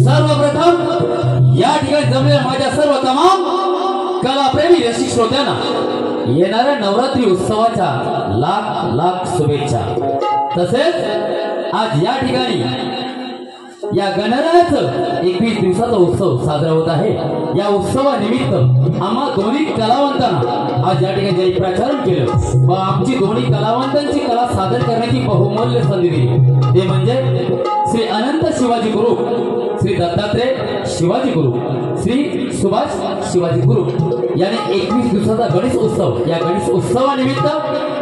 सर्वप्रथम या ठिकाणी जमलेल्या माझ्या सर्व तमाम कलाप्रेमी रसिक श्रोत्यांना येणाऱ्या नवरात्री उत्सवाच्या लाख लाख शुभेच्छा। तसेच आज या ठिकाणी या गणरायाचं 21 दिवसाचा उत्सव साजरा होत आहे। या उत्सवानिमित्त आम्हा दोन्ही कलावंतांना आज या ठिकाणी जय प्रचारण केलं व आमची दोन्ही कलावंतांची कला सादर करण्याची बहुमूल्य संधी दिली। ते म्हणजे श्री अनंत शिवाजी गुरु, श्री दत्तात्रय शिवाजी गुरु, श्री सुभाष शिवाजी गुरु यांनी 21 दिवसाचा गणेश उत्सव, या गणेश उत्सवानिमित्त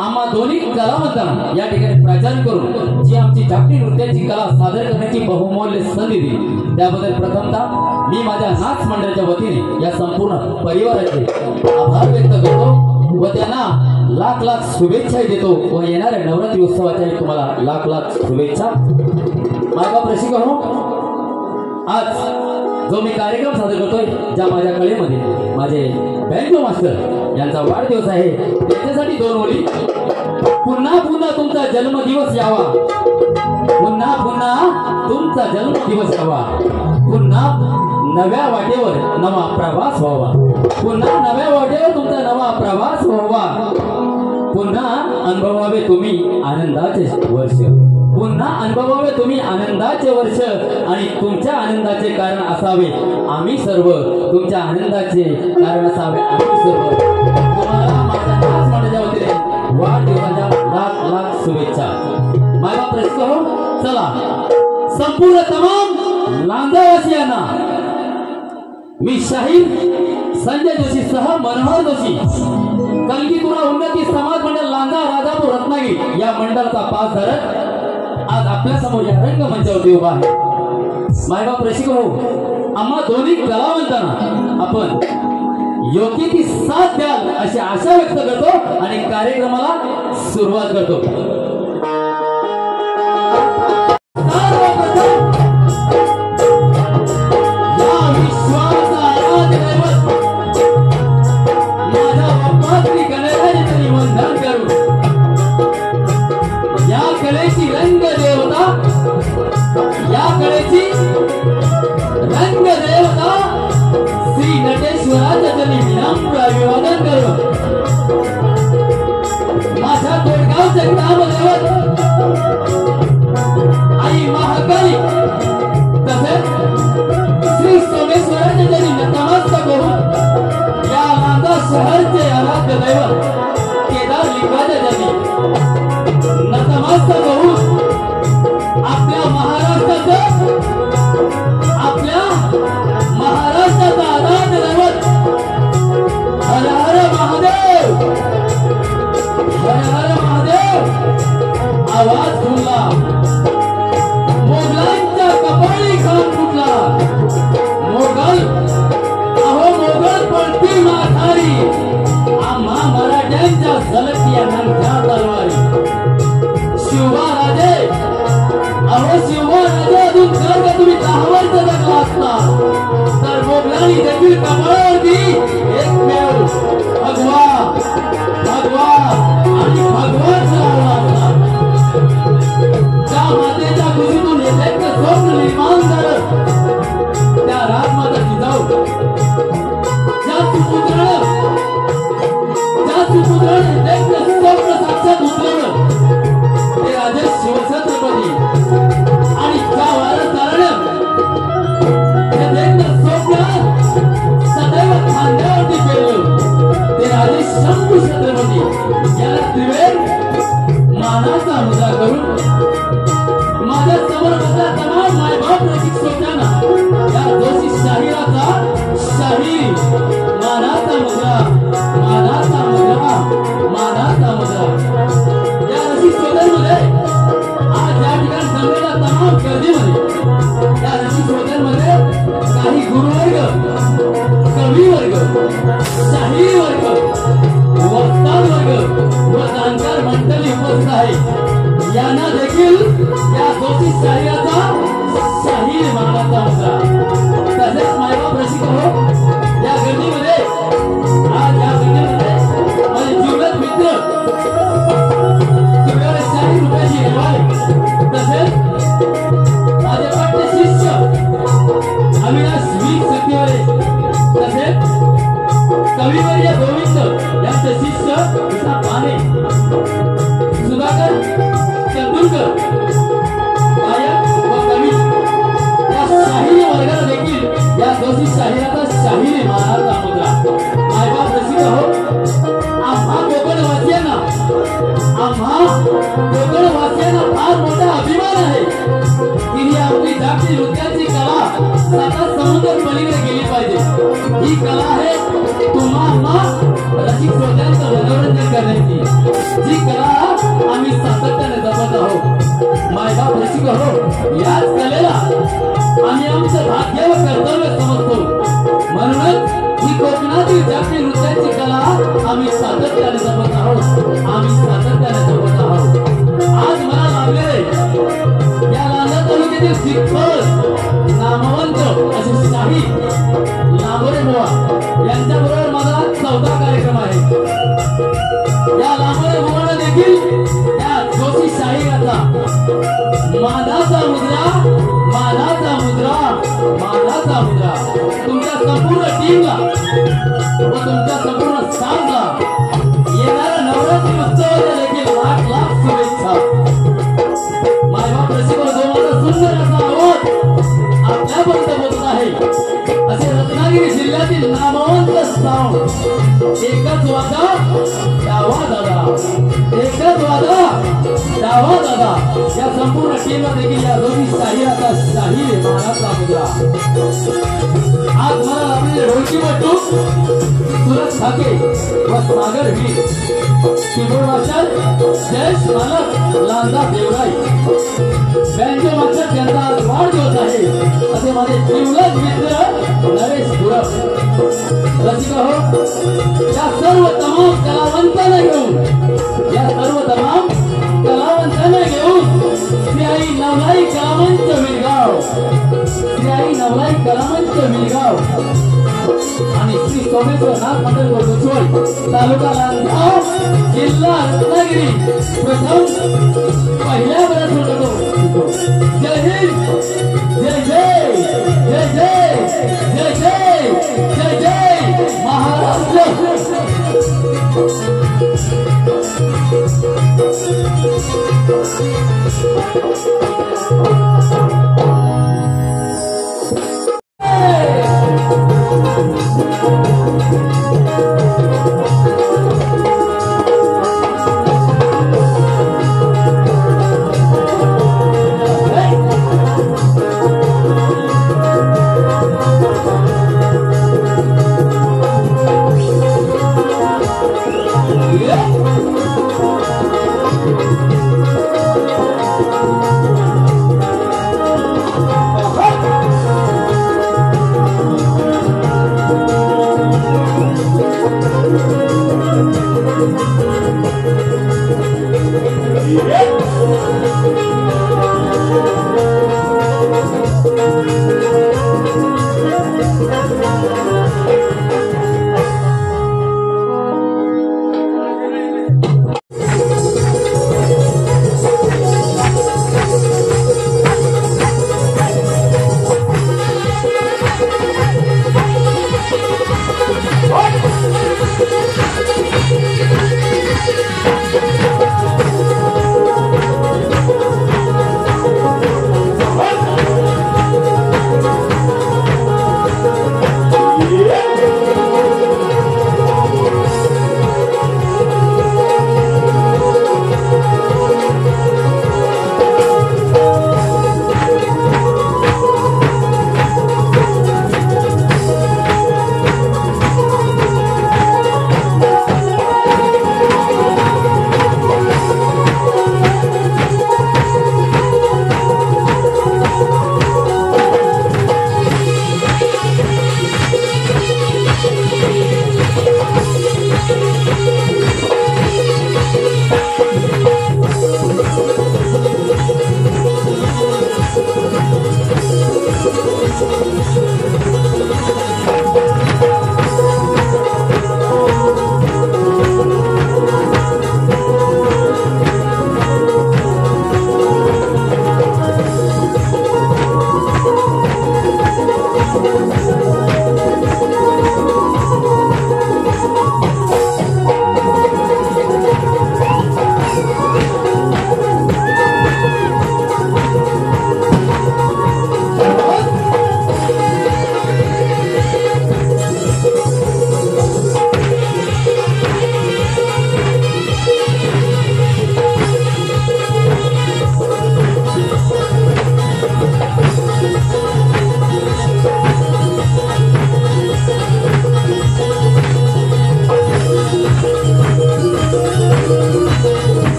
आम्हा दोन्ही कलावंतांना या ठिकाणी प्रचार करून जी आमची जागतिक नृत्याची कला सादर करण्याची बहुमूल्य संधी दिली त्याबद्दल प्रथमतः मी माझ्या नाच मंडळाच्या वतीने या संपूर्ण परिवाराचे आभार व्यक्त करतो व त्यांना लाख लाख शुभेच्छा देतो व येणाऱ्या नवरात्री उत्सवाच्या तुम्हाला लाख लाख शुभेच्छा। मायबाप रसिक हो, आज जो मी कार्यक्रम सादर करतोय ज्या माझ्या कलेमध्ये माझे बँजो मास्टर यांचा वाढदिवस आहे त्याच्यासाठी दोन ओळी। पुन्हा पुन्हा तुमचा जन्मदिवस यावा, पुन्हा पुन्हा तुमचा जन्मदिवस यावा, पुन्हा नव्या वाटेवर नवा प्रवास व्हावा, पुन्हा नव्या वाटेवर तुमचा नवा प्रवास व्हावा, पुन्हा अनुभवावे तुम्ही आनंदाचे वर्ष, पुन्हा अनुभवावे तुम्ही आनंदाचे वर्ष आणि तुमच्या आनंदाचे कारण असावे आम्ही सर्व, तुमच्या आनंदाचे कारण असावे आम्ही सर्व। तुम्हाला माझ्या नाच मंडळाच्या वतीने वाढदिवसाच्या लाख लाख शुभेच्छा। माझा प्रश्न हो, चला संपूर्ण तमाम लांजावासियांना मी शाहीर संजय जोशी सह मनोहर जोशी कलगीतुरा उन्नती समाज मंडळ लांजा राजापूर रत्नागिरी या मंडळाचा पासधारक आज आपल्या समोर या रंगमंचावरती उभा आहे। मायबाप रसिक हो, आम्हा दोन्ही कलावंतांना आपण योग्य ती साथ द्याल अशी आशा व्यक्त करतो आणि कार्यक्रमाला सुरुवात करतो। आई महाकाली तसेच श्री सोमेश्वराच्या जनी नतमस्तक होऊन या लांजा शहरचे आराध्य दैवत केदार लिंगाच्या जनी नतमस्तक होऊन आपल्या महाराष्ट्राचं आराध्य दैवत हर हर महादेव, हर हर महादेव आवाज फुटला, मोगलांच्या कपाळी खान फुटला, मोगल अहो मोगल पळती माथारी, आम्हा मराठ्यांच्या झलकिया नंख्या तलवारी। शिवराजे अहो शिवराजे अजून जर का तुम्ही 10 वर्ष जगला असता तर मोगलांनी देखील कपाळावरती एकमेव भगवा भगवा आणि भगवान लावला असता। त्या मातेच्या कुशीतून एक स्वप्न निर्माण झालं, त्या राजमाता जिजाऊ ज्या सुपुत्रानं एक स्वप्न साक्षात उतरवलं ते राजे शिवछत्रपती आणि त्या वारसदारानं हे स्वप्न सदैव खांद्यावरती पेरलं ते राजे शंभू छत्रपती याला त्रिवेद मानाचा मुद्रा करून माझ्या समोर बसल्या तमाम मायबाप रसिक श्रोत्यांना या जोशी शाहिराचा शाहीर मानाचा मुद्रा, मानाचा मुद्रा, मानाचा मुद्रा। या रसिक श्रोत्यांमध्ये आज या ठिकाणी जमलेल्या तमाम गर्दीमध्ये या रसिक श्रोत्यांमध्ये काही गुरुवर्ग, कवी वर्ग, शाहीर वर्ग, वक्तार वर्ग व जाणकार मंडळी उपस्थित आहे। यांना देखील या जोशी शाहिराचा शाहीर मानाचा मुद्रा। तसेच मायबाप रसिक हो, या गर्दीमध्ये आज या गर्दीमध्ये माझे जीवलग मित्र शाहीर रुपयाची तसेच माझे पट्टे शिष्य नृत्याची कला साता समुद्र पलीकडे गेली पाहिजे। ही कला आहे तुम्हाला रसिक श्रोत्यांचं मनोरंजन करण्याची, जी कला आम्ही सातत्याने जपत आहोत। मायबाप रसिक हो, याच कलेला आम्ही आमचं भाग्य व कर्तव्य समजतो। म्हणूनच ही कोकणातील जागतिक नृत्याची कला आम्ही सातत्याने जपत आहोत, आम्ही सातत्याने जपत आहोत। आज मला लागले या लांजा तालुक्यातील शिखर नामवंत असे शाही लांबोरे बुवा यांच्याबरोबर माझा 4था कार्यक्रम आहे। या लांबोरे बुवाने देखील या जोशी शाहीराचा मानाचा मुद्रा, मानाचा मुद्रा, मानाचा मुद्रा तुमच्या संपूर्ण टीमला व तुमच्या संपूर्ण स्टाफला येणाऱ्या नवरात्री उत्सवाच्या देखील लाख लाख शुभेच्छा। मायबाप रसिक जो माझा सुंदर असा आवाज आपल्यापर्यंत पोहोचत आहे, असे रत्नागिरी जिल्ह्यातील नामवंत साऊंड एकच वादा डावा दादा, एकच वादा डावा दादा या संपूर्ण टीमला देखील या दोन्ही शाहीराचा शाही मानाचा मुद्रा। आज मला आपले ढोलकी बट्टू सुरज ठाके व सागर वीर, कीबोर्ड मास्टर जयेश मालक लांजा देवराई, बँजो मास्टर त्यांचा आज वाढदिवस आहे असे माझे जिवलग मित्र नरेश गुरव। रसिक हो, या सर्व तमाम कलावंतांना घेऊन, या सर्व तमाम कलावंतांना घेऊन श्री आई नवलाई कलामंच विलगाव, श्री आई नवलाई कलामंच विलगाव आणि श्री सोमेश्वर नाथ मंडळ गोरगोचवड तालुका लांजा जिल्हा रत्नागिरी प्रथम पहिल्या बऱ्याच होतो। जय हिंद, जय जय, जय जय, जय जय, जय जय महाराष्ट्र।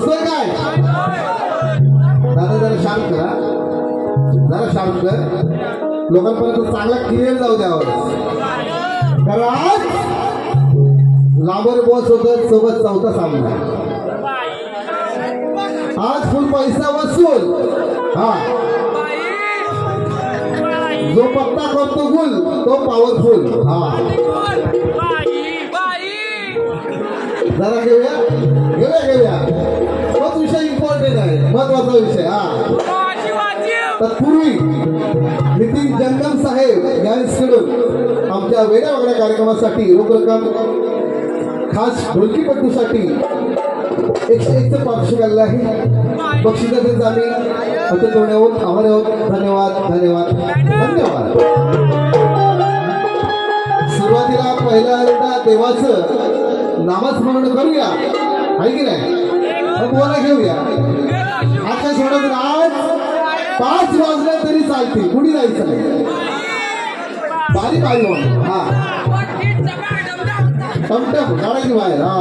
रुसतोय काय? दादा जरा शांत करा, जरा शांत कर, लोकांपर्यंत चांगला क्लिअर जाऊ द्यावं. कारण आज लांबर बॉस होत सोबत चौथा सामना. आज फुल पैसा वसूल. हा, जो पत्ता करतो गुल तो पॉवरफुल. हा, जरा घेऊया घेऊया घेऊया, तोच विषय इम्पॉर्टंट आहे, महत्वाचा विषय. हा, तत्पूर्वी नितीन जंगम साहेब यांच्याकडून आमच्या वेगळ्या कार्यक्रमासाठी रोख रक्कम खास ढोलकीपट्टूसाठी 101 पाचशे घालला आहे. बक्षिसाचे आम्ही अत्यंत आभारी आहोत. धन्यवाद धन्यवाद धन्यवाद. सुरुवातीला पहिल्यांदा देवाचं नामस्मरण करूया, आहे की नाही? बोला घेऊया. आता सोडत आज 5 वाजले तरी चालते, कुणी जायचं नाही. बारी बारी म्हणून. हा, टमटम काढायची बाहेर. हा,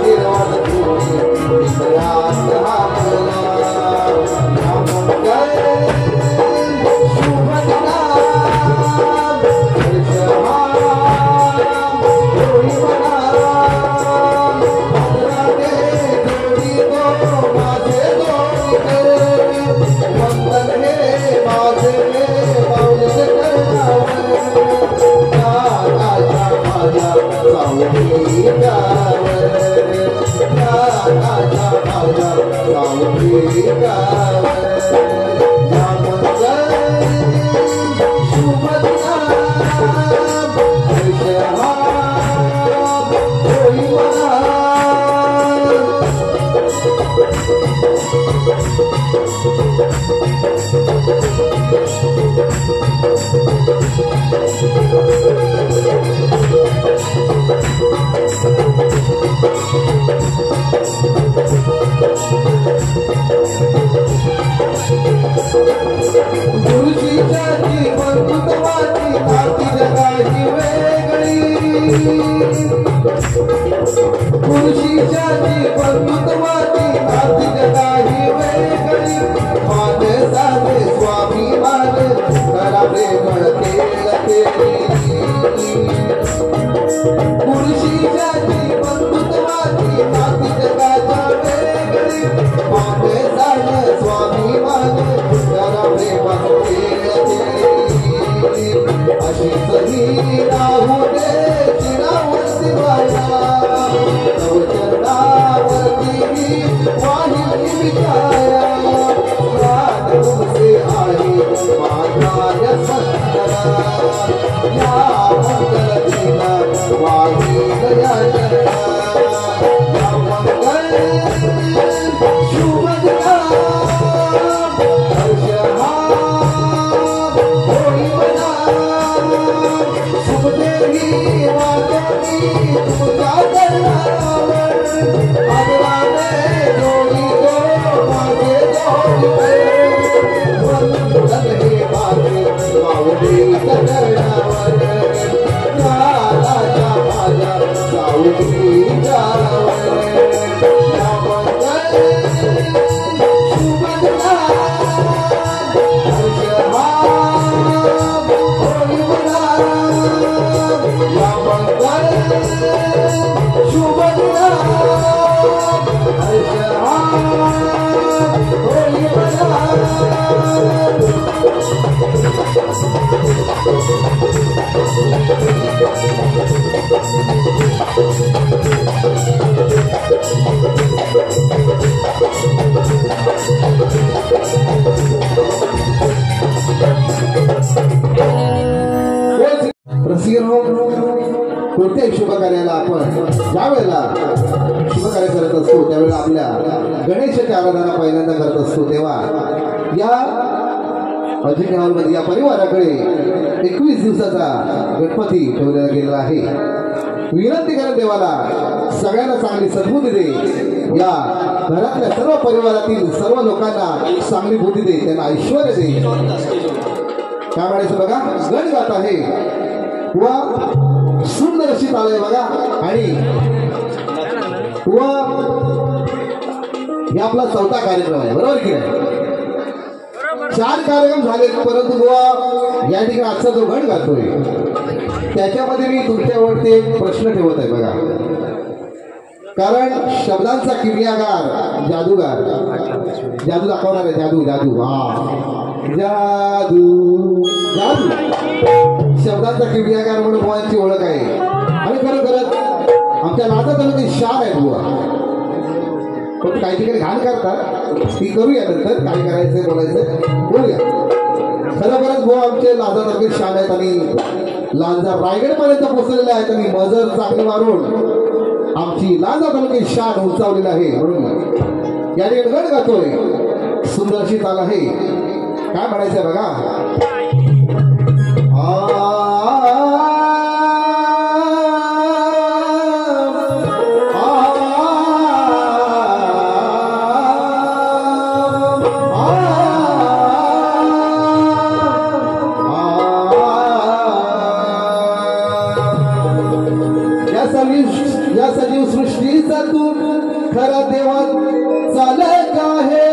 Yeah. ज्याची बंधुत्वाची नाती जगाही वेगळी माणसाने स्वाभिमान खरा प्रेमळ केलं पुरुषी ज्याची बंधुत्वाची नाती जगाच्या वेगळी माणसाने स्वाभिमान खरा प्रेमळ केलं अशी सही राहू दे चिरावरती वाया चरणावरती वाहिली विचाया प्राण तुमचे आहे माझ्या संतरा या मंगल दिना वाहिल या या मंगल शुभ दिना कोणत्याही शुभ कार्याला आपण ज्या वेळेला शुभ कार्य करत असतो त्यावेळेला आपल्या गणेशाची आराधना पहिल्यांदा करत असतो तेव्हा या अजिंक्य हॉलमध्ये या परिवाराकडे 21 दिवसाचा गणपती ठेवलेला गेलेला आहे. विनंती करा देवाला सगळ्यांना चांगली सद्बुद्धी दे, या घरातल्या सर्व परिवारातील सर्व लोकांना चांगली बुद्धी दे, त्यांना ऐश्वर्य दे. काय म्हणायचं बघा, गण गात आहे व सुंदर अशी ताल आहे बघा. आणि व हे आपला 4था कार्यक्रम आहे, बरोबर की नाही? 4 कार्यक्रम झाले, परंतु बुवा या ठिकाणी आजचा जो गण गातोय त्याच्यामध्ये मी तुमच्यावरती एक प्रश्न ठेवत आहे बघा. कारण शब्दांचा किमयागार जादूगार, जादू दाखवणार आहे, जादू जादू हा जादू जादू शब्दांचा किमयागार म्हणून बुवांची ओळख आहे. आणि खरोखरच आमच्या नाता तालुक्यात शान आहे बुवा, पण काही ठिकाणी घाण करतात, ती करूया नंतर. काय करायचंय बोलायचं बोलूया. खरोखरच बुवा आमचे लांजा तालुक्यात शान आहेत आणि लांजा रायगडपर्यंत पोहोचलेले आहेत आणि मजर चांगली मारून आमची लांजा तालुक्याची शान उंचावलेली आहे. म्हणून या ठिकाणी गण गातोय, सुंदर अशी ताल आहे. काय म्हणायचंय बघा, या सजीव सृष्टीचा तू खरा देवा चालक आहे.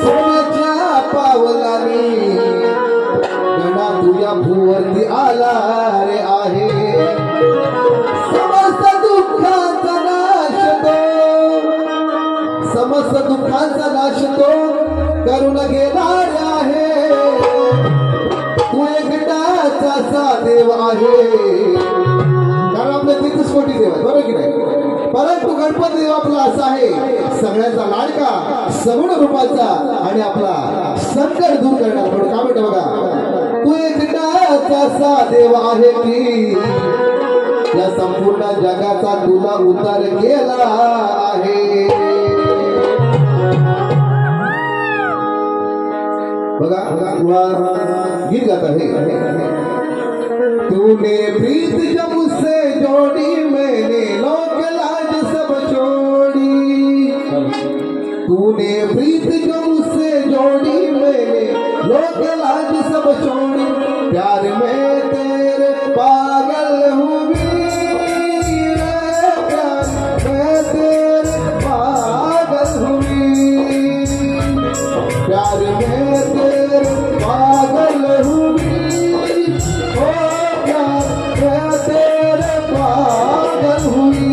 सोन्याच्या पावलानी गणा तुझ्या भूवरती आला रे आहे. समस्त दुःखाचा नाश तो, समस्त दुःखाचा नाश तो करून गेला रे आहे. तू एकटाचा असा देव आहे, कारण आपल्या 33 कोटी देव आहेत, बरोबर की नाही? परंतु गणपती देव आपला असा आहे, सगळ्यांचा लाडका, सगुण रूपाचा आणि आपला संकट दूर करणार. म्हणून काय म्हणतो बघा, तू एकटाच असा देव आहे की या संपूर्ण जगाचा तुला उद्धार केला आहे. बघा गीत गात आहे, तूने प्रीत जब मुझसे जोड़ी मैंने लोक लाज सब छोड़ी. तूने प्रीत जो मुझसे जोड़ी मैंने लोक लाज सब छोड़ी. प्यार में तेरे पागल हूँ वीर, प्यार प्यार में तेरे पागल हुई ओ प्यार में तेरे पागल हुई।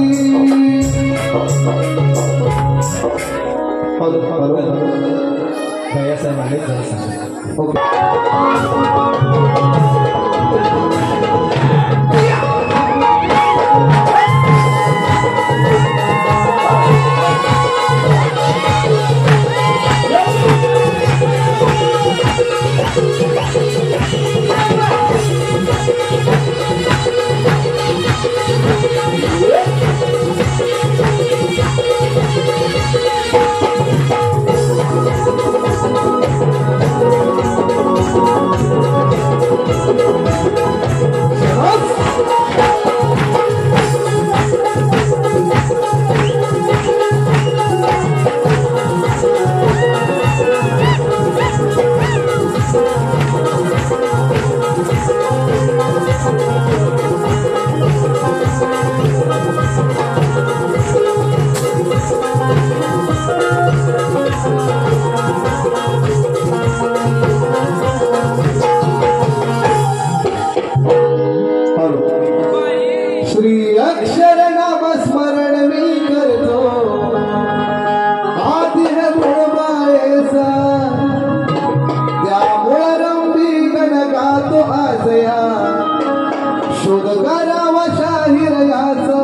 भैया साहेब आले जय साहेब ओके श्री अक्षर नाम स्मरण मी करतो आदिर मुळमायेचा त्यामुळे रंबी गण गातो आजया शोध करावा शाहीर याचा।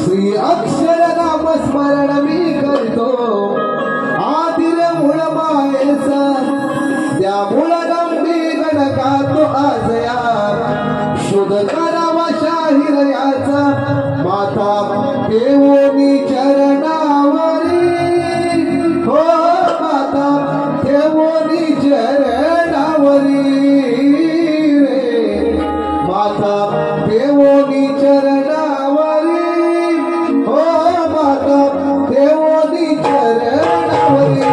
श्री अक्षर नाम स्मरण मी करतो आदिर मुळमायेचा त्यामुळे रंबी गण गातो आजया शोध करावा शाहीर याचा। माता देवोनी चरणावरी हो माता देवोनी चरणावरी रे माता देवोनी चरणावरी हो माता देवोनी चरणावरी।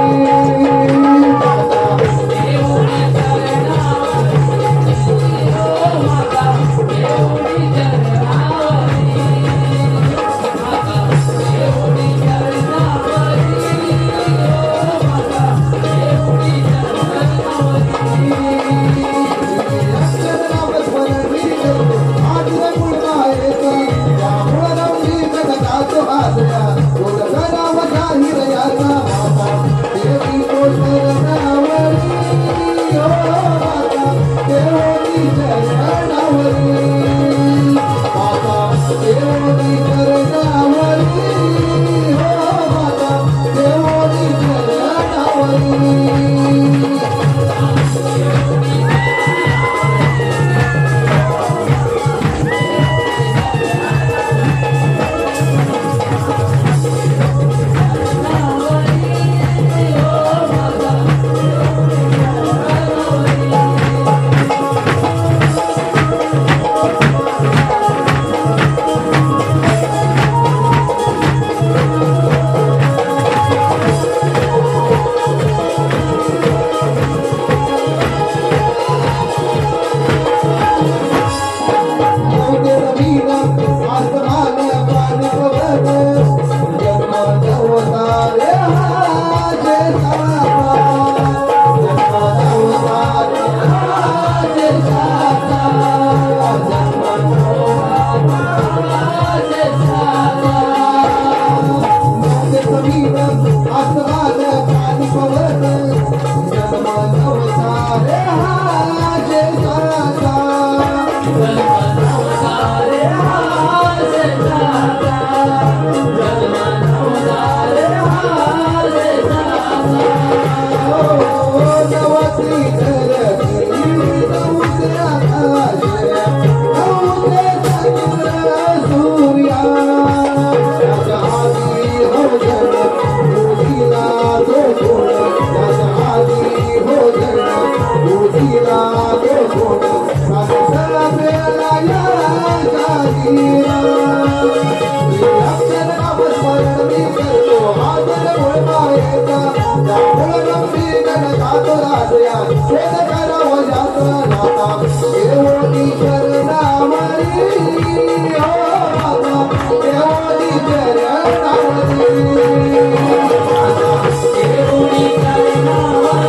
Oh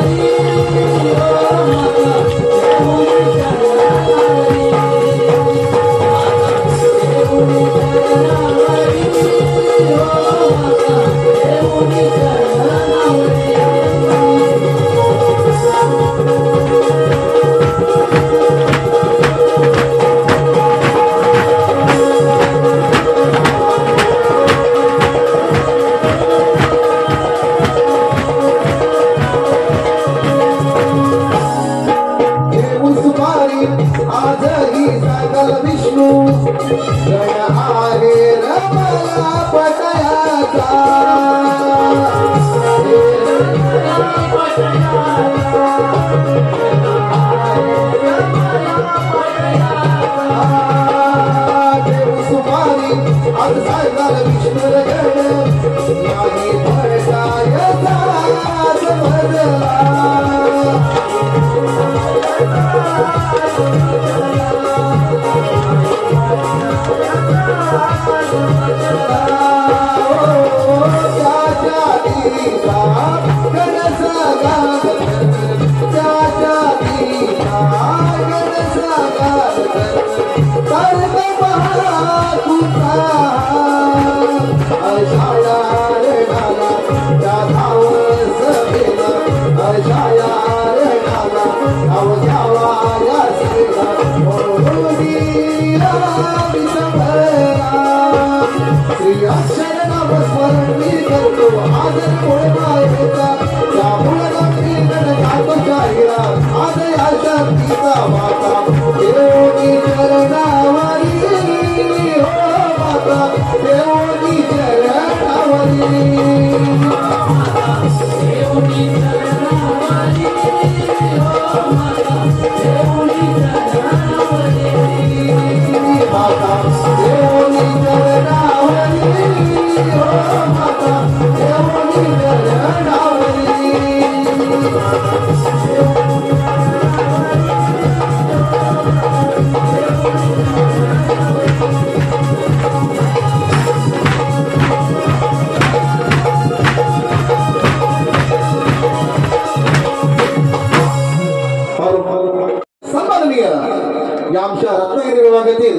आमच्या रत्नागिरी विभागातील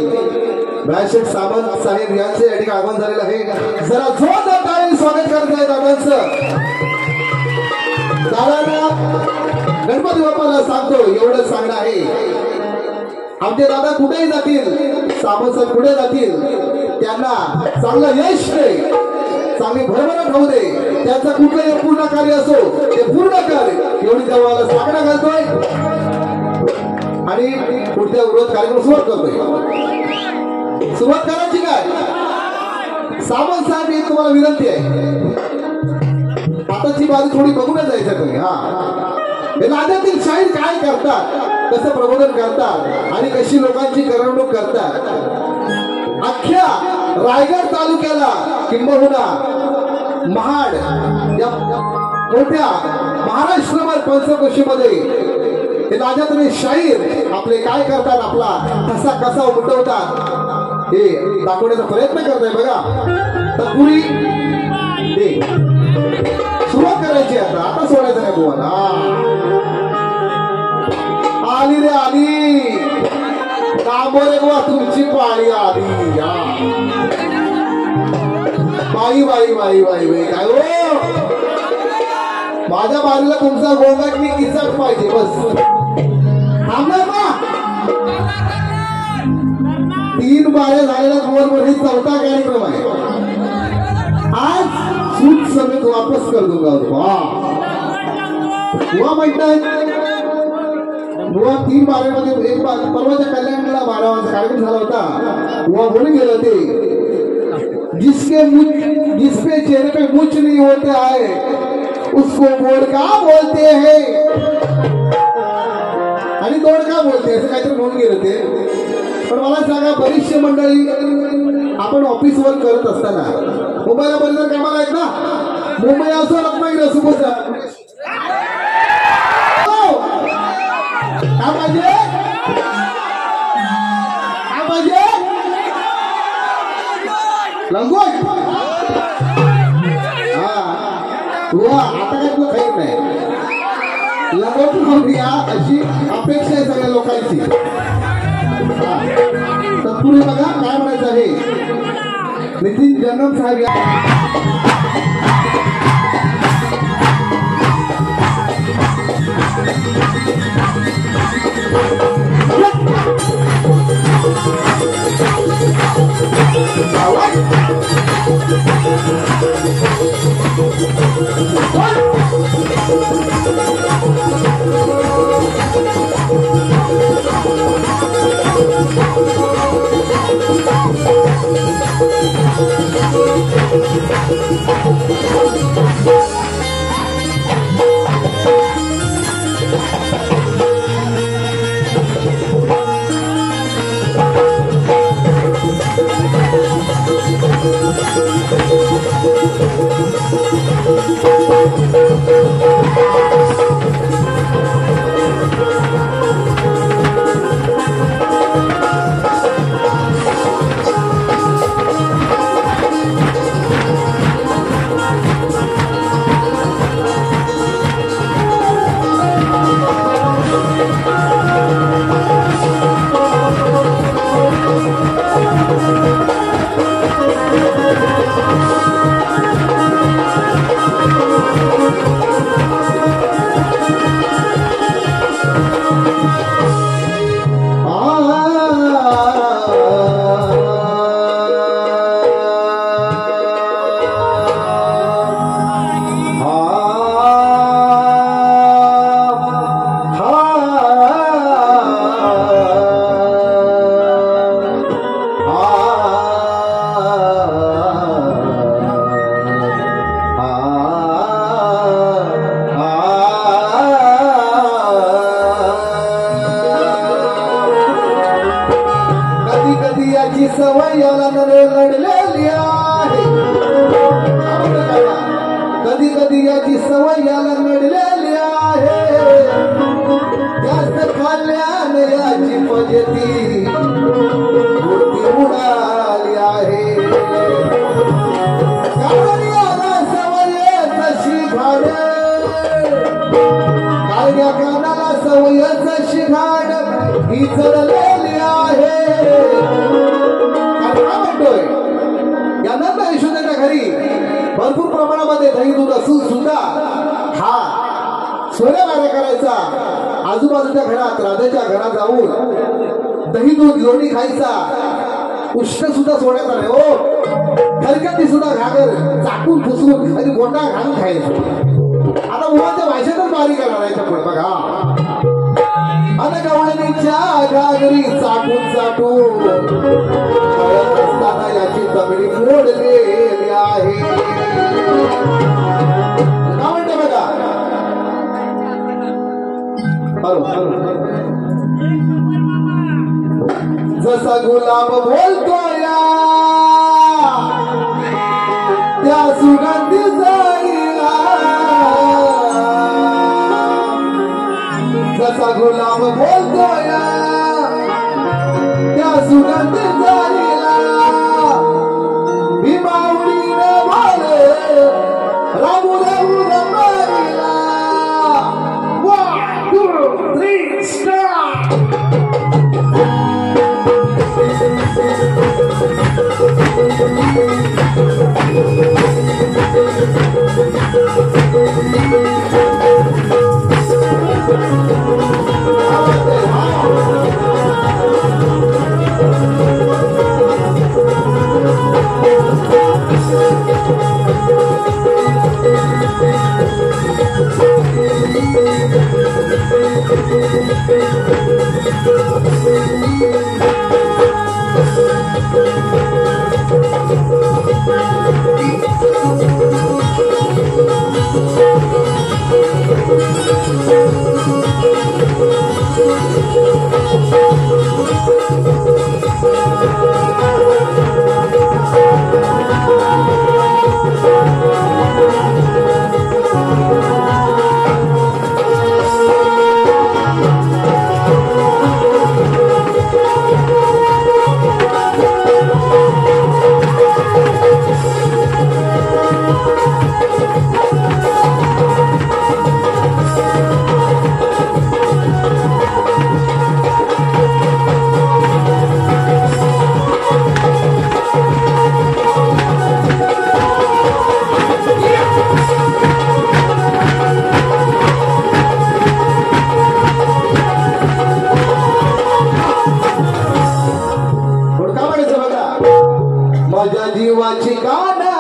मॅशेट सामंत साहेब यांचे या ठिकाणी आगमन झालेलं आहे. जरा जोरदार टाळ्यांनी स्वागत करत आहेत दादांचं. दादांना गणपती बाप्पाला सांगतो एवढं सांगणं आहे, आमचे दादा कुठेही जातील, सामंत साहेब कुठे जातील, त्यांना चांगलं यश दे, चांगली भरभराट होऊ दे, त्यांचं कुठलंही पूर्ण कार्य असो ते पूर्ण कर, एवढी देवाला सांगणं घालतोय आणि पुढच्या विरोध कार्यक्रम सुरुवात करतोय. सुरुवात करायची काय? सामंत साहेब ही तुम्हाला विनंती आहे, आताची बाजू थोडी बघूनच जायचं तुम्ही. राज्यातील शाहीर काय करतात, कसं प्रबोधन करतात आणि कशी लोकांची करमणूक करतात. अख्ख्या रायगड तालुक्याला किंबहुना महाड या मोठ्या महाराष्ट्रभर पंचक्रोशीमध्ये हे राज्यातले शाहीर आपले काय करतात, आपला ठसा कसा उमटवतात हे दाखवण्याचा प्रयत्न करताय बघा. तर पुरी सुरुवात करायची आता सोडायचं नाही बुवा. आली रे आली, कांबोरे बुवा तुमची पाळी आली. बाई बाई बाई बाई बाई काय हो, माझ्या बारीला तुमचा गोंगाट मी किचक पाहिजे बस. थांबणार ना, 3 बारे झालेला गोवर चौथा कार्यक्रम आहे. आज सूट समेत वापस कर दूंगा. बुवा म्हणतात बुवा 3 बारेमध्ये एक परवाच्या कल्याणला 12 वाजता कार्यक्रम झाला होता. बुवा बोलून गेले होते, जिसपे चेहरे पे मुछ नहीं होते आए उसको बोडका बोलते हैं, आणि दोडका बोलते असं काहीतरी म्हणून गेले ते. पण मला सांगा, बरीचशी मंडळी आपण ऑफिस वर्क करत असताना मुंबईला बरेच कामाला आहेत ना, मुंबई असो रत्नागिरी असो काय पाहिजे, काय पाहिजे, लंगोट. आता काय तुला खाईत नाही, लंगोट घ्या अशी अपेक्षा आहे सगळ्या लोकांची. तत्पूर्वी बघा काय म्हणायचं आहे, नितीन जन्म साहेब बाळग्या कानाला सवयच शिघाड ही चढलेली आहे. काय म्हणतोय या नंद यशोदेच्या घरी भरपूर प्रमाणामध्ये दही दूध असून सुद्धा हा सोन्या वाऱ्या करायचा. आजूबाजूच्या घरात राधाच्या घरात जाऊन दही दूध लोणी खायचा. उष्ण सुद्धा सोडायचा नाही हो. खरकटी सुद्धा घागर चाकून फुसवून आणि गोटा घालून खायचं. आता मुलाच्या भाषेतच बारीक करायच्या पुढे बघा. आता गवळणीच्या घागरी चाटून चाटून असताना याची तगडी मोडलेली आहे. का म्हणते बघा. जसा गुलाब बोलतोय त्या सुगंधी जाईला. जसा गुलाब बोलतोय त्या सुगंधी जाईला. भीमावडीने भाले रामू रामू रमाईला. 1 2 3 स्टार्ट. माझ्या जीवाची गाणं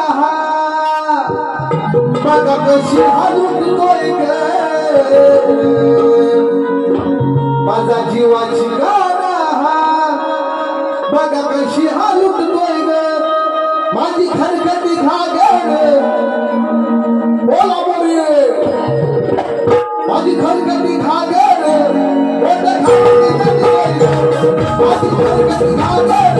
बघा कशी हलुटतोय ग. माझा जीवाची गाणं बघा कशी हलुटतोय ग. माझी खरखटी घागर बोला बोलिये. माझी खरखटी घागर माझी खरखटी घागर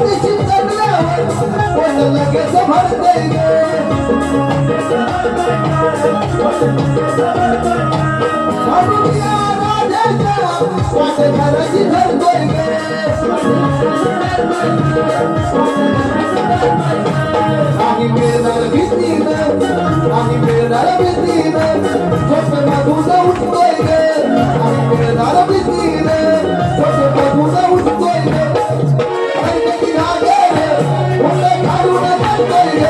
दिशी चढल्यावर पोट लगेच भरतंय ग म्हणून या राजाच्या वाट घराची धरतोय ग आम्ही मिळणार भीतीनं आम्ही मिळणार भीतीनं झोप मधून उठतोय ग आम्ही मिळणार भीतीनं झोप मधून उठतोय ग कैकटी घागर उठे घालून जातोय ग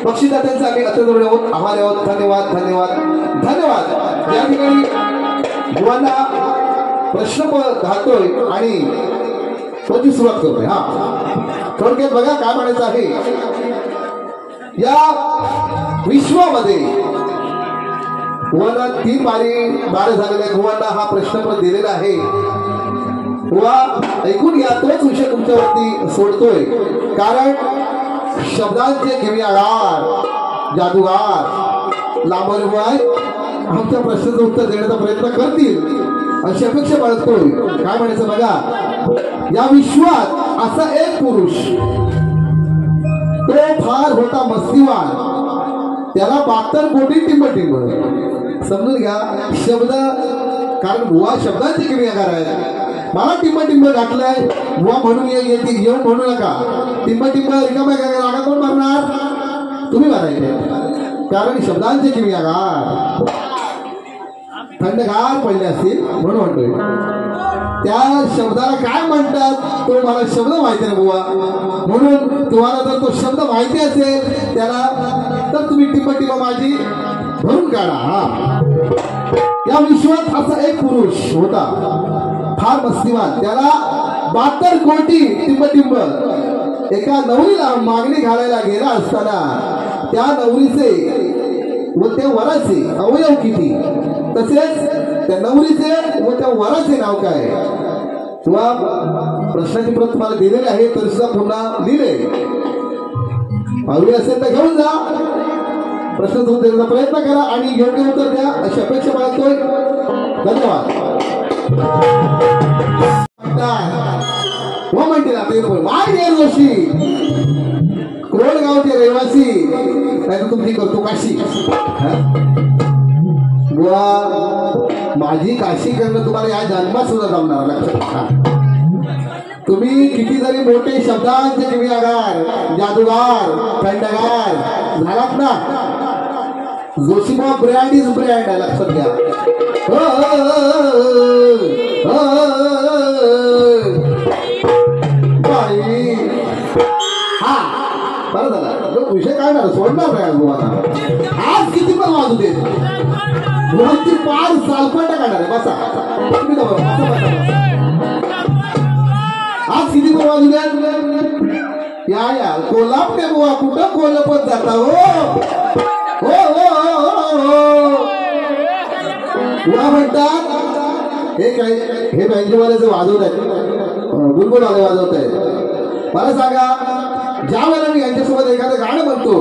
बक्षीदात्यांचा आम्ही अत्यंत आभारी आहोत. धन्यवाद धन्यवाद धन्यवाद. या ठिकाणी युवांना प्रश्न घालतोय आणि त्याची सुरुवात करतोय. हा थोडक्यात बघा काय म्हणायचं आहे. या विश्वामध्ये गुवांना 3 बारे झालेल्या गुवांना हा प्रश्नपत्र दिलेला आहे. गुवा ऐकून घ्या. तोच विषय तुमच्यावरती सोडतोय कारण शब्दांचे किमयागार जादूगार लांबरवाय आमच्या प्रश्नाचं उत्तर देण्याचा प्रयत्न करतील अशी अपेक्षा बाळगतोय. काय म्हणायचं बघा. या विश्वात असा एक पुरुष तो फार होता मस्तीवान. त्याला 72 कोटी टिंब समजून घ्या. शब्द कारण बुवा शब्दांचे किमयागार आहे. मला टिंब घातलंय बुवा म्हणून येऊन म्हणू नका. टिंब रिकाम्या रागा कोण मारणार. तुम्ही मारायचे कारण शब्दांचे किमयागार थंडगार पडले असतील म्हणून म्हणतोय. त्या शब्दाला काय म्हणतात तो मला शब्द माहिती नाही बुवा. म्हणून तुम्हाला जर तो शब्द माहिती असेल त्याला तर तुम्ही टिंब माझी भरून काढा. हा या विश्वात असा एक पुरुष होता फार मस्तीवान. त्याला 72 कोटी टिंब एका नवरीला मागणी घालायला गेला असताना त्या नवरीचे व त्या वराचे अवयव किती तसेच त्या नवरीचे व त्या वराचे नाव काय. किंवा प्रश्नाची प्रत तुम्हाला दिलेली आहे तरी सुद्धा पुन्हा लिहिले. हवी असेल तर घेऊन जा. प्रश्न उत्तर देण्याचा प्रयत्न करा आणि योग्य उत्तर द्या अशी अपेक्षा बाळगतोय. धन्यवाद. व म्हणते ना जोशी कोळगावचे रहिवासी नाही तर तुमची करतो काशी. माझी काशी करणं तुम्हाला या जन्मात सुद्धा जमणार. लक्षात तुम्ही किती जरी मोठे शब्दांचे किमयागार जादूगार खंडगार झालात ना. जोशीबा ब्रँड इज ब्रँड आहे. लक्षात घ्या. बाई हा बरं झालं तो विषय काढणार सोडणार नाही बुवाना आज किती पण वाजू दे बुवांची पार सालपट काढणार आहे बसा तुम्ही का बरं? बसा, बसा, बसा. आज किती पण वाजू द्या या कोल्हापूर बुवा कुठं कोल्हापूर जाता हो बुवा म्हणतात हे बँकेवाले जे वाजवत आहेत बुलबुल वाले वाजवत आहेत मला सांगा ज्या वेळेला मी यांच्यासोबत एखादं गाणं म्हणतो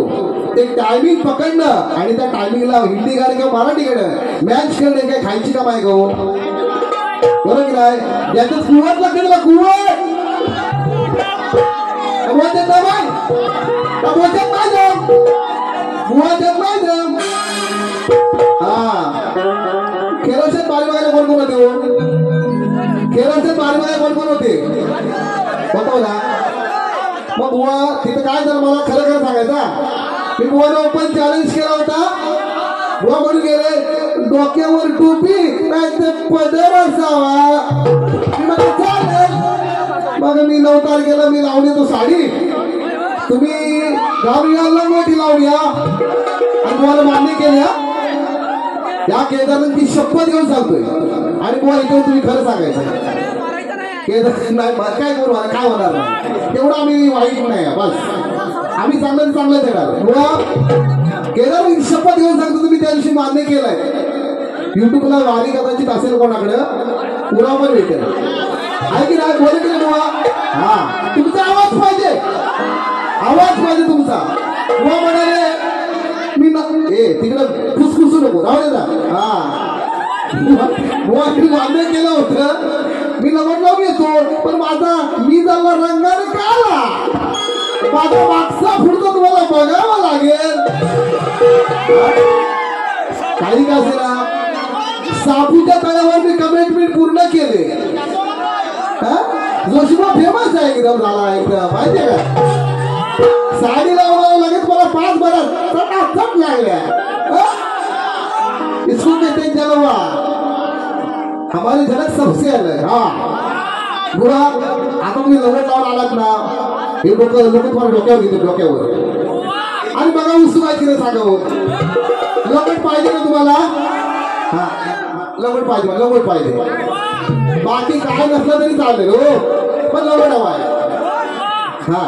ते टायमिंग पकडणं आणि त्या टायमिंगला हिंदी गाणं किंवा मराठी गाणं मॅच करणं काय खायची काम आहे गो बरोबर की नाही ज्याचं कुवत लागेल ना कुवत केरळचे बारी बघायला कोण कोण होते केरळचे बारी बघायला कोण कोण होते होतो ना मग बुवा तिथं काय झालं मला खरं खरं सांगायचा मी बुवाने ओपन चॅलेंज केला होता बुवा म्हणून गेले डोक्यावर टोपी नाही ते पदर असावा मग मी 9 तारखेला मी लावली तो साडी तुम्ही गावी मोठी लावली आणि तुम्हाला मान्य केल्या या केदारनाथची शपथ घेऊन सांगतोय आणि बुवा इथे तुम्ही खरं सांगायचं केदारनाथ नाही काय करू काय होणार नाही तेवढं आम्ही वाईट नाही बस आम्ही चांगलं देणार बुवा केदारनाथची शपथ घेऊन सांगतो तुम्ही त्या दिवशी मान्य केलंय युट्यूबला वारी कदाचित असेल कोणाकडं पुरावा पण भेटेल आहे की नाही बोल की बुवा हा तुमचा आवाज पाहिजे तुमचा बुवा म्हणाले मी तिकडं फुसफुसू नको राहू दे ना हा बुवा मी मान्य केलं होतं मी नंबर लावून येतो पण माझा मी जरा रंगाने काला माझा मागचा पुढचा तुम्हाला बघावा लागेल काही का असेना सापूच्या तळ्यावर मी कमिटमेंट पूर्ण केले जोशीबा फेमस आहे एकदम झाला एकदम माहितीये का साडी लावून लगेच मला 5 बरस चट लागल्या इसको कहते हैं जलवा हमारे जनक सबसे अलग हाँ बुरा आता तुम्ही लवकर लावून आलात ना हे लोक तुम्हाला डोक्यावर घेते डोक्यावर आणि बघा उसुबाई तिने सांगावं लवकर पाहिजे ना तुम्हाला हा लवकर पाहिजे बाकी काय नसलं तरी चालेल हो पण लवकर हवाय हा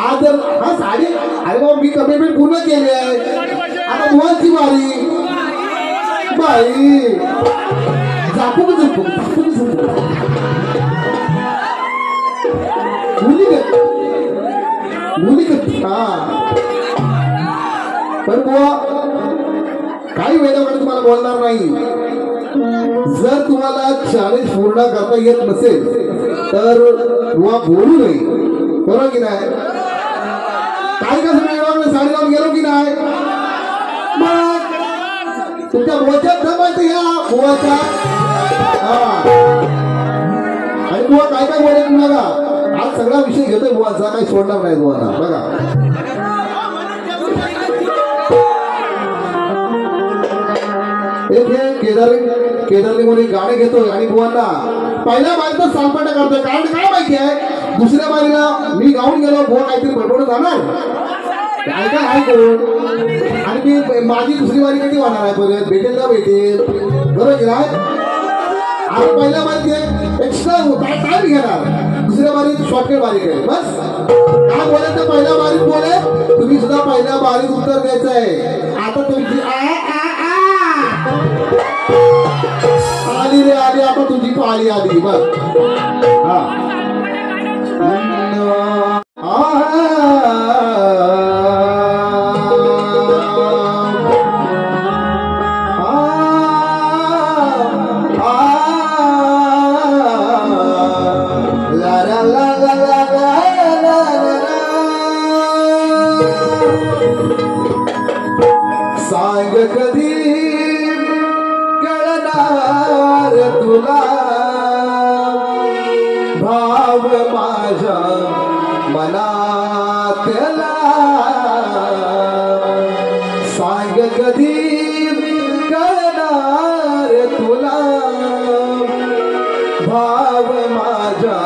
आज हा साडी अरे बाबा मी कमिटमेंट पूर्ण केली आहे आता बुवाची वारी बाई झापून हा पण बुवा काही वेळेवर तुम्हाला बोलणार नाही जर तुम्हाला चॅलेंज पूर्ण करता येत नसेल तर बुवा बोलू नये बरोबर की नाही काय का सगळं साडी लावून गेलो की नाही मग तुमच्या बोच्यात जमायचं या बुवाचा आणि बुवा काय काय बोलत तुम्हाला आज सगळा विषय घेतोय बुवाचा काही सोडणार नाही बुवाला बघा केदारली मुली गाणे घेतोय आणि बुवांना पहिल्या बारीचा सालपाटा करतोय कारण काय माहिती आहे दुसऱ्या बारीला मी गाऊन गेलो बुवा काहीतरी बडबड जाणार काय काय आहे करून आणि मी माझी दुसरी बारी कधी होणार आहे परत भेटेल ना भेटेल बरोबर की नाही आणि पहिल्या बारीत एक्स्ट्रा काय घेणार दुसऱ्या बारीत शॉर्टकट बारी करेल बस काय बोलायचं पहिल्या बारीत बोले तुम्ही सुद्धा पहिल्या बारीत उत्तर द्यायचं आहे आता तुमची आली रे आली आता तुझी पाळी आली बस हा सांग कधी कळणार तुला भाव माझ्या मनातला सांग कधी कळणार तुला भाव माझ्या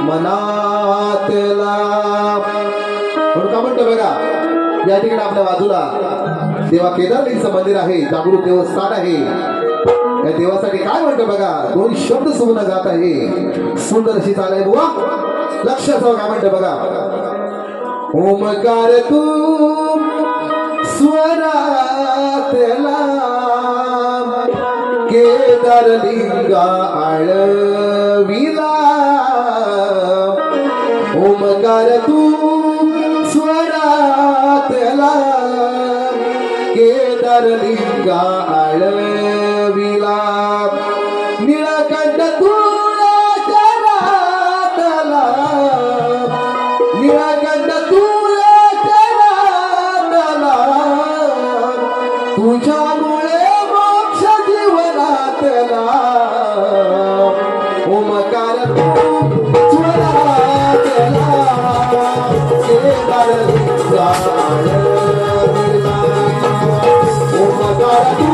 मनातला म्हणून का म्हणतो बघा, या ठिकाणी आपल्या बाजूला देवा केदारलिंगचं मंदिर आहे, जागृत देवस्थान आहे. या देवासाठी काय म्हणतो बघा, दोन शब्द सुमन जात आहे, सुंदर अशी चाल आहे बुवा. लक्षात ठेवा काय म्हणतो बघा, ओमकार तू स्वरातला केदारलिंगा आळविला. ओमकार तू स्वरातला केदारलिंगा आळविला. निळकंठ तुळा करातला, निळकंठ तुळा करातला. तुझ्यामुळे मोक्ष जीवनातला. ओमकार तू स्वरातला केदारलिंगा आळविला. ओमकार तू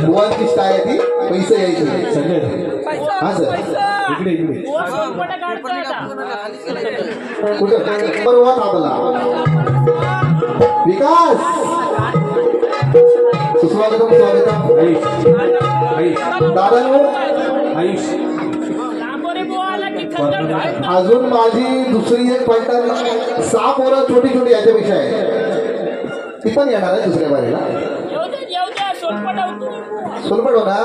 बुवांची स्टाय आहे ती पैसे यायचे सगळे हा सर इकडे इकडे कुठे बरोबर थांबला विकास सुस्वागतम स्वागतम दादा अजून माझी दुसरी एक पैठण 6 पोरं छोटी छोटी याच्यापेक्षा आहे ती पण येणार आहे दुसऱ्या बारीला सोलपट होणार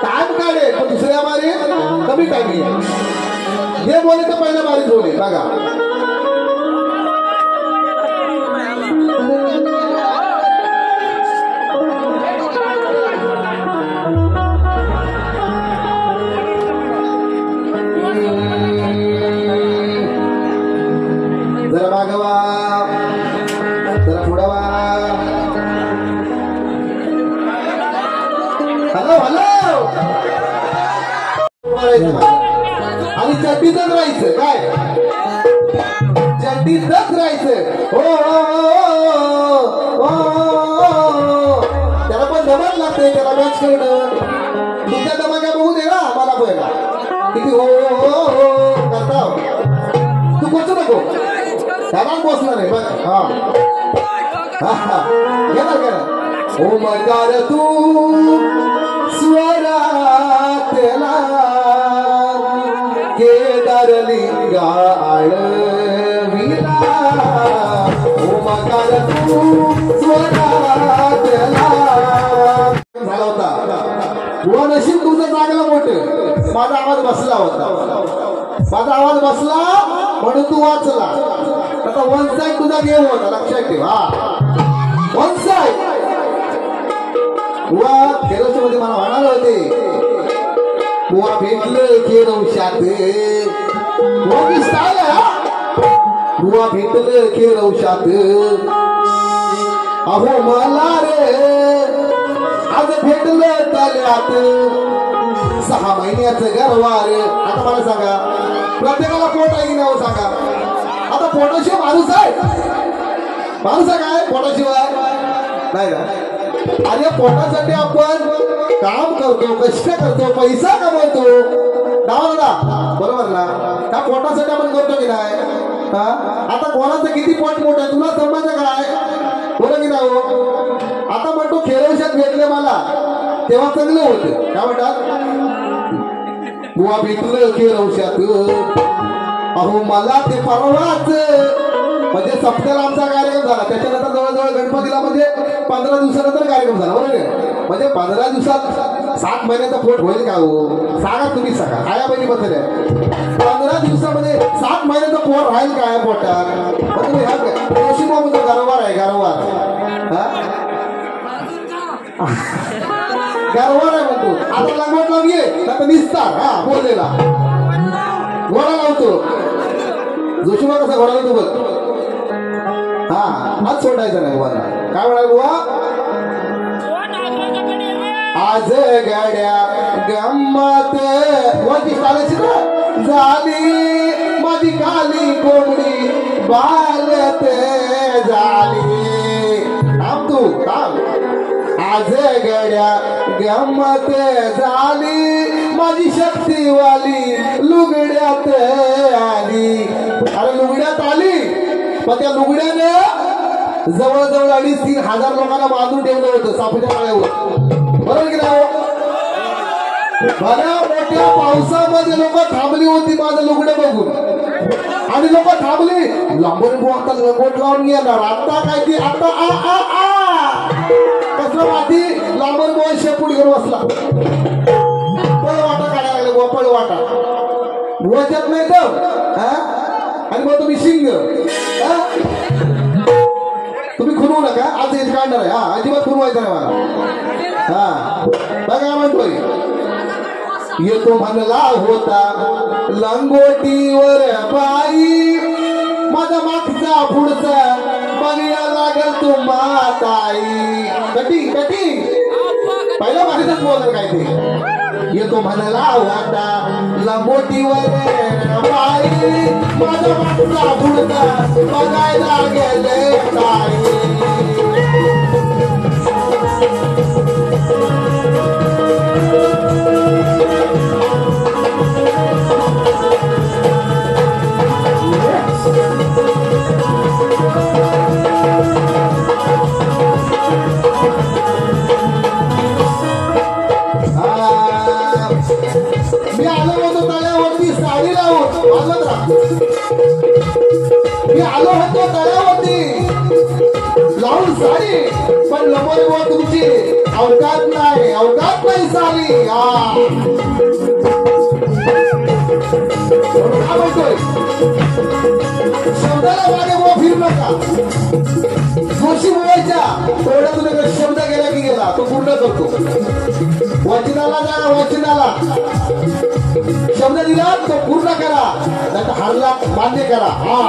टाइम काढेल पण दुसऱ्या बारी कमी टाइम आहे जे बोले तर पहिल्या बारीत बोले बघा जरा मागवा जरा पुढवा हॅलो हॅलो आणि चड्डीतच राहायचं काय चड्डीतच राहायचं हो त्याला पण दमाच लागते त्याला मॅच करणं तुमच्या दमाच्या बघू दे ना मला पहिला किती हो करता तू बसू नको त्याला बसणार आहे बघ हा गेला गेला ओ मगार तू स्वरातला केदारलिंगा आळविला ओ मगार तू स्वरातला झाला होता बुवा नशीब तुझं चांगलं मोठं माझा आवाज बसला होता माझा आवाज बसला म्हणून तू वाचला आता वन साइड तुझा गेम होता लक्षात ठेव हा वन साइड बुवा खेळाच्या मध्ये मला म्हणाले होते बुवा भेटलं खेळवशात बुवा मी स्टाईल बुवा भेटलं खेळवशात अहो मला रे आज भेटलं तल्यात 6 महिन्याचं गरवार आता मला सांगा प्रत्येकाला पोट आहे की नाव सांगा आता पोटाशिवाय माणूस आहे काय पोटाशिवाय नाही ना अरे पोटासाठी आपण काम करतो कष्ट करतो पैसा कमवतो ना बरोबर ना त्या पोटासाठी आपण करतो की नाही आता कोणाचं किती पोट मोठं आहे तुला समजायचं काय बोला की नाही आता म्हणतो खेळवशात भेटले मला तेव्हा चांगलं होतं काय म्हणतात बुवा भेटलं खेळवशात अहो मला ते परवाच म्हणजे सप्त्याला आमचा कार्यक्रम झाला त्याच्यानंतर जवळजवळ गणपतीला म्हणजे 15 दिवसानंतर कार्यक्रम झाला बरोबर म्हणजे 15 दिवसात 7 महिन्याचा पोट होईल का हो सांगा तुम्ही सांगा आया बहिणी बद्दल 15 दिवसामध्ये 7 महिन्याचा पोट राहील काय पोटात तुम्ही ह्या म्हणजे गारोवार आहे गारोवार गारोवार आहे म्हणतो आता लागवड लावली आता निसतात हा बोललेला घोडा लावतो जोशीबा कसा घोडा लावतो बघ हा आज सोडायचं नाही बुवाला काय म्हणाल बुवा आज गाड्या गंमत वरती चालायची ना झाली माझी काली कोंबडी बालत झाली थांब तू थांब आज गड्या गंमत झाली माझी शक्तीवाली लुगड्यात आली अरे लुगड्यात आली पण त्या लुगड्याने जवळजवळ 2,500-3,000 लोकांना बांधून ठेवलं होतं सापूच्या माळ्यावर बरोबर की नाही बऱ्या मोठ्या पावसामध्ये लोक थांबली होती माझं लुगडं बघून आणि लोक थांबली लांबून बोलतात गोट लावून गेला आता काय ती आता कसलं माती लांबून बोल शेपूट घेऊन बसला पळ वाटा काढायला लागले गोपळ वाटा बोलत नाही तर आणि मग तुम्ही शिंग तुम्ही खुनवू नका आज हेच काढणार आहे हा अजिबात खुनवायचं नाही मला हा बघा म्हणतोय येतो म्हणला होता लंगोटीवर बाई माझा मागचा पुढचा बघया लागल तू माताई कटिंग कटिंग पहिल्या भाषेतच बोलत काय ते येतो म्हणला होता लंगोटीवर बाई माझा मागचा पुढचा बघायला गेले ताई बुवा तुमची अवकात नाही साली हा म्हणतोय शब्दाला मागे बुवा फिरू नका जोशी बोलायच्या तोंडातून एक शब्द गेला की गेला तो पूर्ण करतो वचनाला जा वचनाला शब्द दिला तो पूर्ण करा नाही हारला मान्य करा हा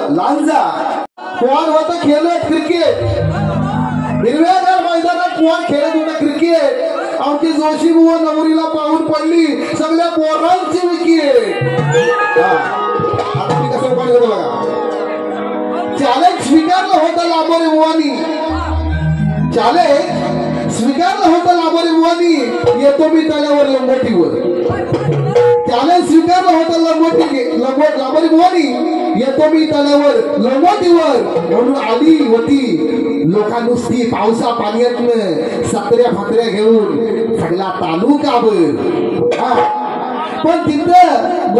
लांजा कोण होतं खेळत क्रिकेट हिरव्यागार मैदानात कोण खेळत होतं क्रिकेट आमची जोशी बुवा नवरीला पाहून पडली सगळ्या पोरांची विकेट आता मी कसं पाहिलं बघा चॅलेंज स्वीकारलं होतं लांबोरे बुवानी चॅलेंज स्वीकारलं होतं लांबोरे बुवानी येतो मी तळ्यावर लंगोटीवर चॅलेंज स्वीकारलं होतं लांबोरे बुवानी येतो मी तळ्यावर लंगोटीवर म्हणून आली होती लोका नुसती पावसा पाण्यातनं सातऱ्या फातऱ्या घेऊन सगळा तालुकाभर पण तिथं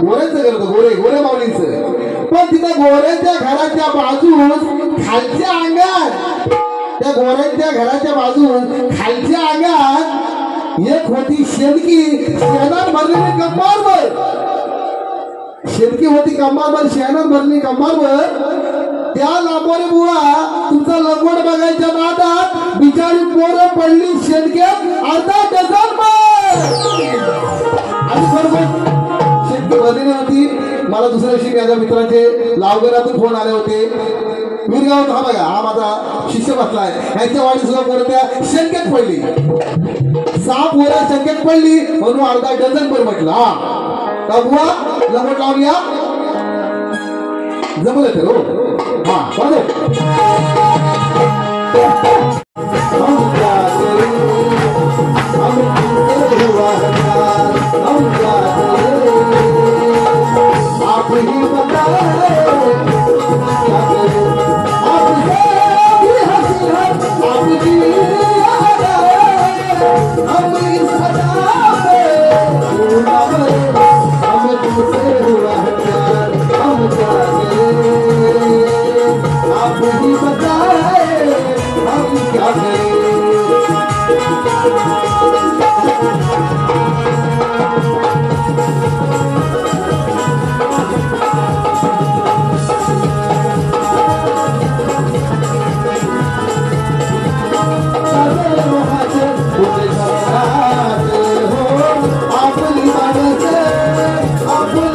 गोऱ्यांचं करतो गोरे माऊलींचं पण तिथं गोऱ्यांच्या घराच्या बाजूस खालच्या अंगात त्या गोऱ्यांच्या घराच्या बाजूस खालच्या अंगात एक होती शेणकी शेणात भरलेली कंबारवर शेणकी होती कंबारवर शेणात भरलेली कंबारवर त्या लांबोरे बुवा तुमचा लंगोट बघायच्या नादात बिचारी पोरं पडली शेणक्यात अर्धा डझन आणि बरोबर शेणकी भरलेली होती मला दुसऱ्या दिवशी माझ्या मित्रांचे लावगरातून फोन आले होते वीरगाव हा बघा हा माझा शिष्य बसलाय ह्याच्या वाडी सुद्धा पोरं त्या शेणक्यात पडली 6 पोरं शेणक्यात पडली म्हणून अर्धा डझन पर म्हटलं हा बुवा लंगोट लावून या जमलं तर हो हा आप ही बताए आप